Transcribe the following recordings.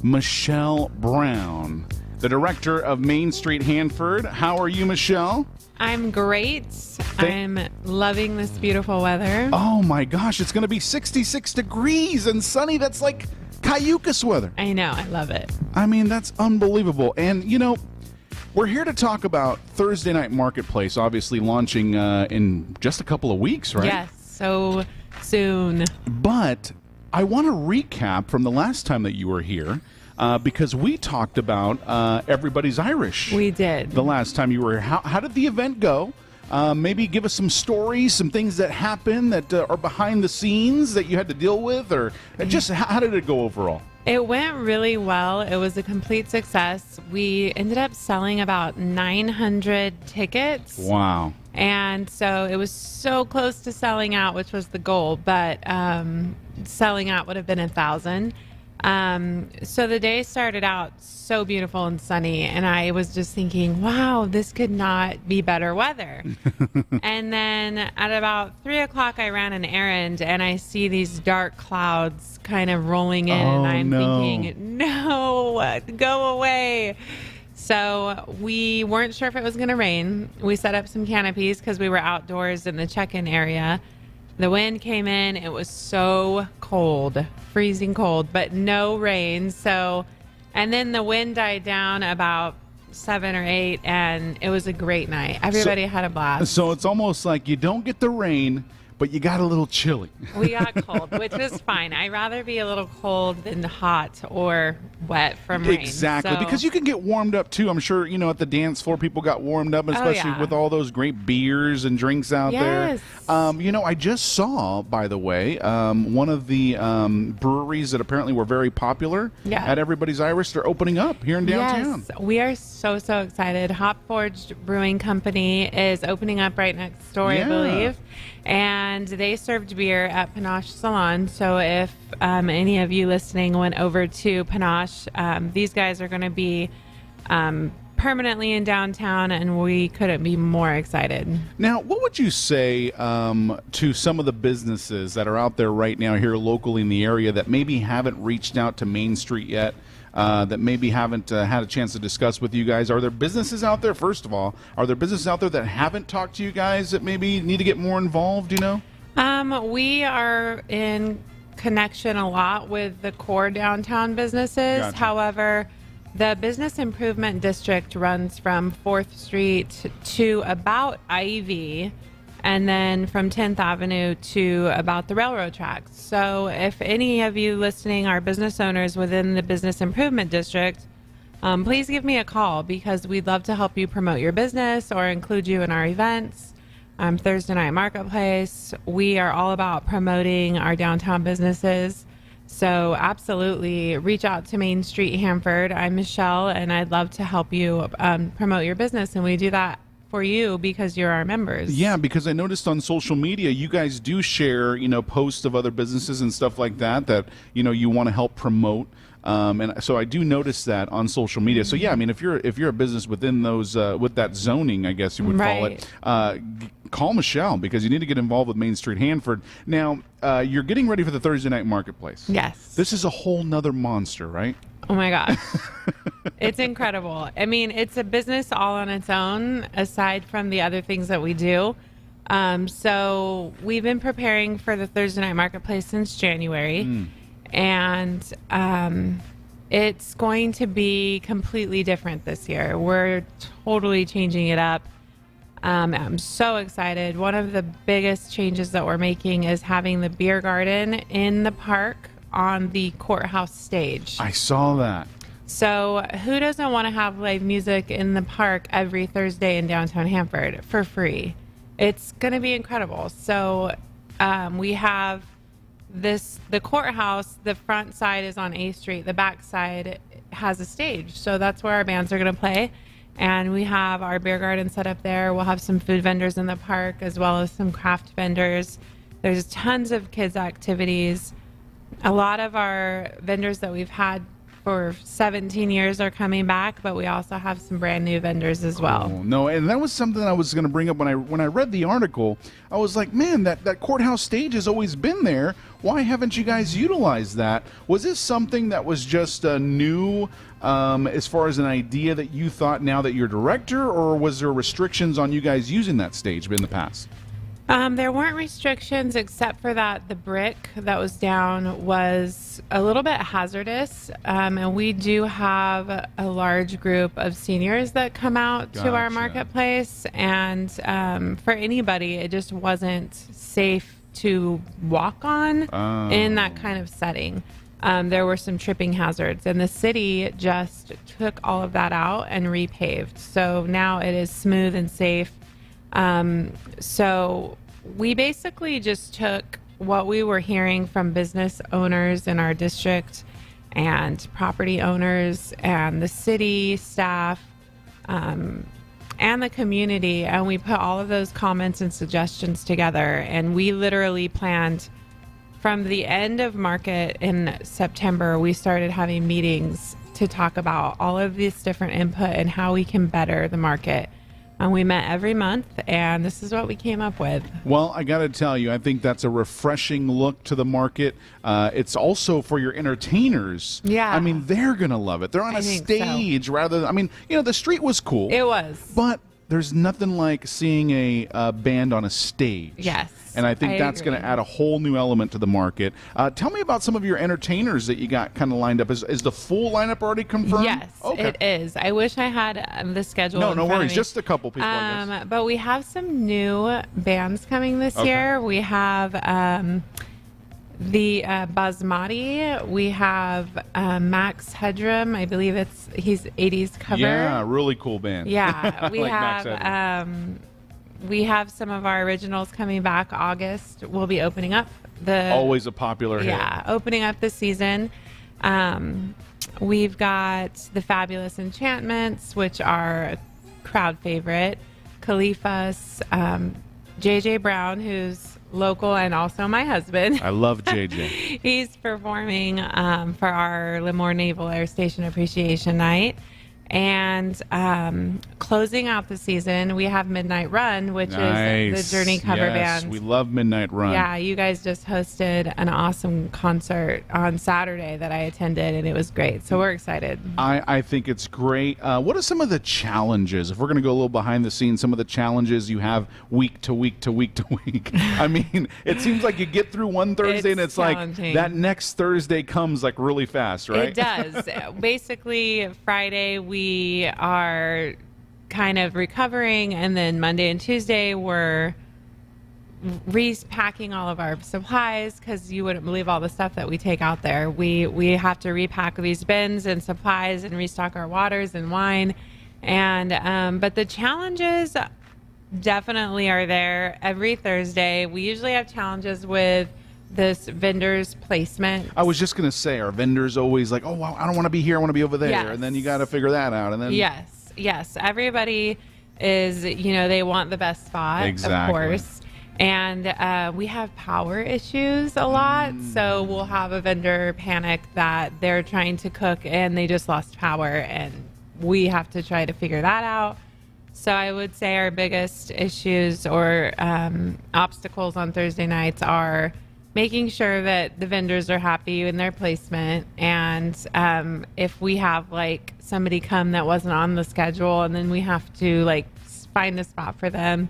Michelle Brown, the director of Main Street Hanford. How are you, Michelle? I'm great. I'm loving this beautiful weather. Oh my gosh, it's going to be 66 degrees and sunny. That's like Cayucas weather. I know, I love it. I mean, that's unbelievable. And, you know, we're here to talk about Thursday Night Marketplace, obviously launching in just a couple of weeks, right? Yes, so soon. But I want to recap from the last time that you were here. Because we talked about Everybody's Irish. We did. The last time you were here. How did the event go? Maybe give us some stories, some things that happened that are behind the scenes that you had to deal with, or just how did it go overall? It went really well. It was a complete success. We ended up selling about 900 tickets. Wow. And so it was so close to selling out, which was the goal, but selling out would have been 1,000. So the day started out so beautiful and sunny, and I was just thinking, wow, this could not be better weather. And then at about 3 o'clock, I ran an errand, and I see these dark clouds kind of rolling in, and I'm thinking, no, go away. So we weren't sure if it was going to rain. We set up some canopies because we were outdoors in the check-in area. The wind came in. It was so cold, freezing cold, but no rain. So, and then the wind died down about 7 or 8, and it was a great night. Everybody had a blast. So it's almost like you don't get the rain, but you got a little chilly. We got cold, which is fine. I'd rather be a little cold than hot or wet from rain. Exactly, So, because you can get warmed up too. I'm sure, you know, at the dance floor, people got warmed up, especially with all those great beers and drinks out there. You know, I just saw, by the way, one of the breweries that apparently were very popular at Everybody's Irish. They're opening up here in downtown. Yes, we are so excited. Hop Forged Brewing Company is opening up right next door, I believe. And they served beer at Panache Salon. So if any of you listening went over to Panache, these guys are going to be permanently in downtown, and we couldn't be more excited. Now, what would you say to some of the businesses that are out there right now here locally in the area that maybe haven't reached out to Main Street yet? That maybe haven't had a chance to discuss with you guys? Are there businesses out there, first of all, are there businesses out there that haven't talked to you guys that maybe need to get more involved, you know? We are in connection a lot with the core downtown businesses. Gotcha. However, the Business Improvement District runs from 4th Street to about Ivy, and then from 10th Avenue to about the railroad tracks. So if any of you listening are business owners within the Business Improvement District, please give me a call, because we'd love to help you promote your business or include you in our events. Thursday Night Marketplace, we are all about promoting our downtown businesses. So absolutely reach out to Main Street Hanford. I'm Michelle, and I'd love to help you promote your business, and we do that for you because you're our members. Yeah, because I noticed on social media you guys do share, you know, posts of other businesses and stuff like that you know, you want to help promote. And so I do notice that on social media. So yeah, I mean, if you're a business within those with that zoning, I guess you would call it, call Michelle, because you need to get involved with Main Street Hanford. Now, you're getting ready for the Thursday Night Marketplace. Yes. This is a whole nother monster, right? Oh my gosh. It's incredible. I mean, it's a business all on its own, aside from the other things that we do. So we've been preparing for the Thursday Night Marketplace since January. And it's going to be completely different this year. We're totally changing it up. I'm so excited. One of the biggest changes that we're making is having the beer garden in the park on the courthouse stage. I saw that. So who doesn't want to have live music in the park every Thursday in downtown Hanford for free? It's going to be incredible. So we have the courthouse, the front side is on A Street. The back side has a stage. So that's where our bands are going to play. And we have our beer garden set up there. We'll have some food vendors in the park, as well as some craft vendors. There's tons of kids activities. A lot of our vendors that we've had for 17 years are coming back, but we also have some brand new vendors as well. Oh, no, and that was something I was going to bring up when I read the article. I was like, man, that courthouse stage has always been there. Why haven't you guys utilized that? Was this something that was just new as far as an idea that you thought now that you're director, or was there restrictions on you guys using that stage in the past? There weren't restrictions except for that the brick that was down was a little bit hazardous. And we do have a large group of seniors that come out to our Gotcha. marketplace. And for anybody, it just wasn't safe to walk on in that kind of setting. There were some tripping hazards, and the city just took all of that out and repaved. So now it is smooth and safe. So we basically just took what we were hearing from business owners in our district and property owners and the city staff and the community, and we put all of those comments and suggestions together, and we literally planned from the end of market in September. We started having meetings to talk about all of this different input and how we can better the market. And we met every month, and this is what we came up with. Well, I got to tell you, I think that's a refreshing look to the market. It's also for your entertainers. Yeah. I mean, they're going to love it. They're on a think so. stage rather than, I mean, the street was cool. It was. But there's nothing like seeing a band on a stage. Yes, And I think I that's going to agree. add a whole new element to the market. Tell me about some of your entertainers that you got kind of lined up. Is the full lineup already confirmed? Yes, Okay. it is. I wish I had the schedule. No, in no front of worries. me. Just a couple people, I guess. But we have some new bands coming this Okay. year. We have the Basmati. We have Max Headroom. I believe he's 80s cover. Yeah, really cool band. Yeah, we Like Max have we have some of our originals coming back. August we'll be opening up the Always a popular hit. yeah opening up the season. We've got the Fabulous Enchantments, which are a crowd favorite. Khalifa's, JJ Brown, who's local and also my husband. I love JJ. He's performing for our Lemoore Naval Air Station Appreciation Night. And closing out the season, we have Midnight Run, which is the Journey cover Yes, band. we love Midnight Run. Yeah, you guys just hosted an awesome concert on Saturday that I attended, and it was great. So we're excited. I think it's great. What are some of the challenges? If we're going to go a little behind the scenes, some of the challenges you have week to week to week to week. I mean, it seems like you get through one Thursday and it's like challenging. that next Thursday comes like really fast, right? It does. Basically, Friday we are kind of recovering, and then Monday and Tuesday we're repacking all of our supplies, because you wouldn't believe all the stuff that we take out there. We have to repack these bins and supplies and restock our waters and wine, and but the challenges definitely are there every Thursday. We usually have challenges with this vendor's placement. I was just going to say, our vendors always like, oh, well, I don't want to be here, I want to be over there. Yes. And then you got to figure that out. And then Yes. Everybody is, they want the best spot, Exactly. of course. And we have power issues a lot. So we'll have a vendor panic that they're trying to cook and they just lost power, and we have to try to figure that out. So I would say our biggest issues or obstacles on Thursday nights are making sure that the vendors are happy in their placement, and if we have like somebody come that wasn't on the schedule and then we have to like find a spot for them,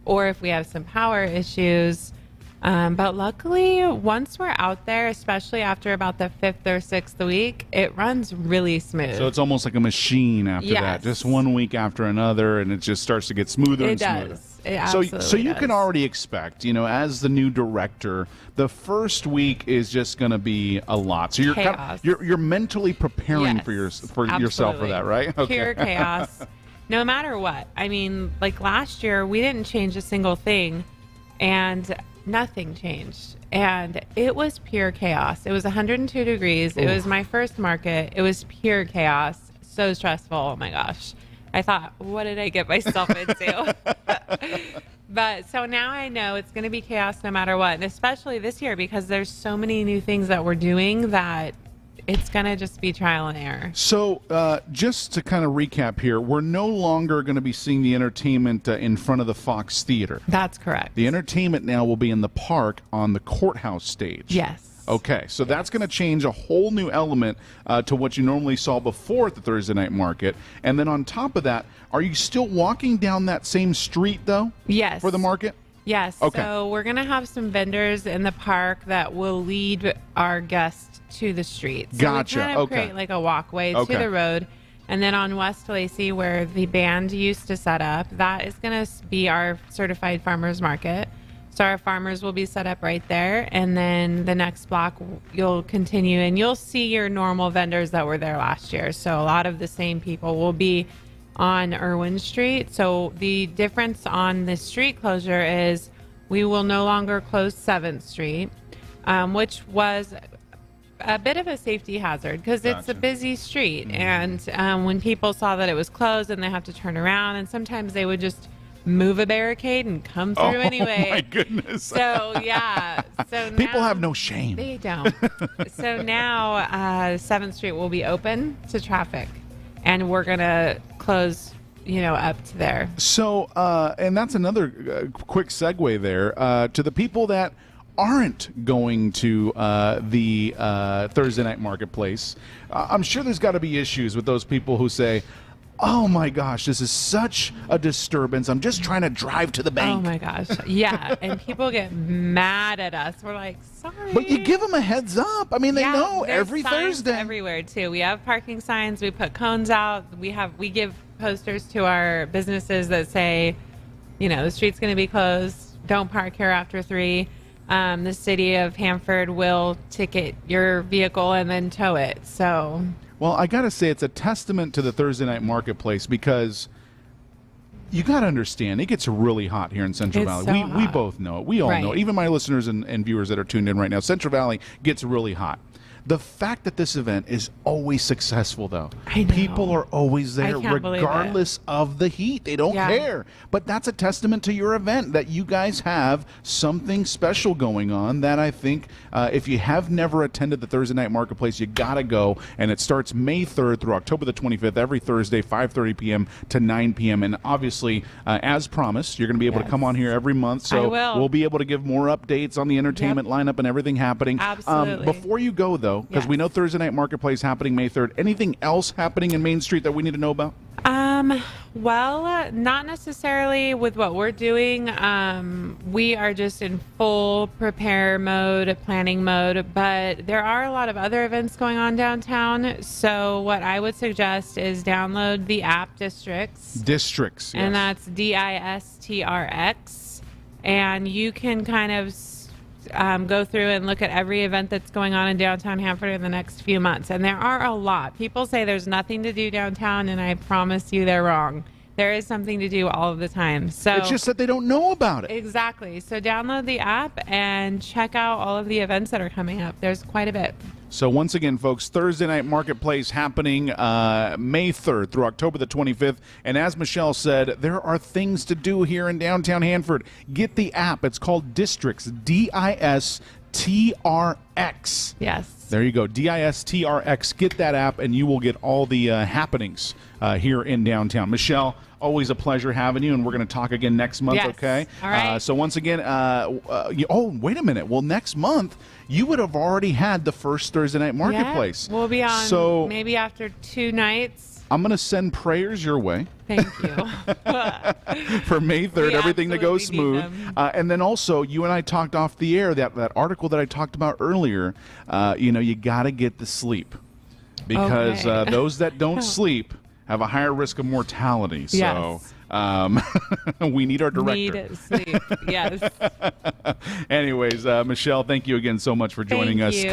or if we have some power issues. But luckily, once we're out there, especially after about the 5th or 6th week, it runs really smooth. So it's almost like a machine after that. Yes. Just one week after another, and it just starts to get smoother and It smoother. does. It absolutely So you can does. already expect, as the new director, the first week is just going to be a lot. So you're Chaos. you're mentally preparing Yes, for yourself for absolutely. that, right? Okay. Pure chaos. No matter what. I mean, like last year, we didn't change a single thing, and nothing changed. And it was pure chaos. It was 102 degrees. It was my first market. It was pure chaos. So stressful. Oh my gosh. I thought, what did I get myself into? But so now I know it's going to be chaos no matter what. And especially this year, because there's so many new things that we're doing that it's going to just be trial and error. So, just to kind of recap here, we're no longer going to be seeing the entertainment in front of the Fox Theater. That's correct. The entertainment now will be in the park on the courthouse stage. Yes. Okay, so that's going to change a whole new element to what you normally saw before at the Thursday night market. And then on top of that, are you still walking down that same street, though? Yes. For the market? Yes. Okay. So we're going to have some vendors in the park that will lead our guests to the street. So Gotcha. we kind of Okay. create like a walkway Okay. to the road. And then on West Lacey, where the band used to set up, that is going to be our certified farmers market. So our farmers will be set up right there. And then the next block, you'll continue and you'll see your normal vendors that were there last year. So a lot of the same people will be on Irwin Street. So the difference on the street closure is we will no longer close 7th Street, which was a bit of a safety hazard because it's a busy street. And when people saw that it was closed and they have to turn around, and sometimes they would just move a barricade and come through anyway. Oh, my goodness. So, yeah. So People now, have no shame. They don't. So now 7th Street will be open to traffic, and we're going to close, up to there. So, and that's another quick segue there to the people that aren't going to the Thursday night marketplace. I'm sure there's got to be issues with those people who say, oh my gosh, this is such a disturbance. I'm just trying to drive to the bank. Oh my gosh. Yeah. And people get mad at us. We're like, sorry. But you give them a heads up. I mean, they know there's every signs Thursday. everywhere too. We have parking signs. We put cones out. We give posters to our businesses that say, the street's going to be closed. Don't park here after 3. The city of Hanford will ticket your vehicle and then tow it. So. Well, I got to say it's a testament to the Thursday night marketplace because you got to understand it gets really hot here in Central Valley. So We hot. both know it. We all know it. Even my listeners and viewers that are tuned in right now. Central Valley gets really hot. The fact that this event is always successful, though. I know. People are always there I can't believe it. regardless of the heat. They don't care. But that's a testament to your event that you guys have something special going on that I think if you have never attended the Thursday night marketplace, you got to go. And it starts May 3rd through October the 25th, every Thursday, 5:30 p.m. to 9 p.m. And obviously, as promised, you're going to be able to come on here every month. So we'll be able to give more updates on the entertainment lineup and everything happening. Absolutely. Before you go, though, because we know Thursday night marketplace happening May 3rd. Anything else happening in Main Street that we need to know about? Well, not necessarily with what we're doing. We are just in full prepare mode, planning mode, but there are a lot of other events going on downtown. So what I would suggest is download the app Districts. Districts. And yes. that's DISTRX. And you can kind of go through and look at every event that's going on in downtown Hanford in the next few months. And there are a lot. People say there's nothing to do downtown, and I promise you they're wrong. There is something to do all of the time. So It's just that they don't know about it. exactly. So download the app and check out all of the events that are coming up. There's quite a bit. So once again, folks, Thursday night marketplace happening May 3rd through October the 25th. And as Michelle said, there are things to do here in downtown Hanford. Get the app. It's called Districts, DISTRX. Yes. There you go, DISTRX. Get that app, and you will get all the happenings here in downtown. Michelle, always a pleasure having you, and we're going to talk again next month, Yes. okay? All right. So once again, wait a minute. Well, next month, you would have already had the first Thursday night marketplace. Yeah, we'll be on so maybe after 2 nights. I'm going to send prayers your way. Thank you. For May 3rd, We everything to go absolutely need smooth. them. And then also, you and I talked off the air, that article that I talked about earlier, you got to get the sleep. Because Okay. those that don't sleep have a higher risk of mortality. So Yes. we need our director. Need sleep. Yes. Anyways, Michelle, thank you again so much for joining Thank us. you.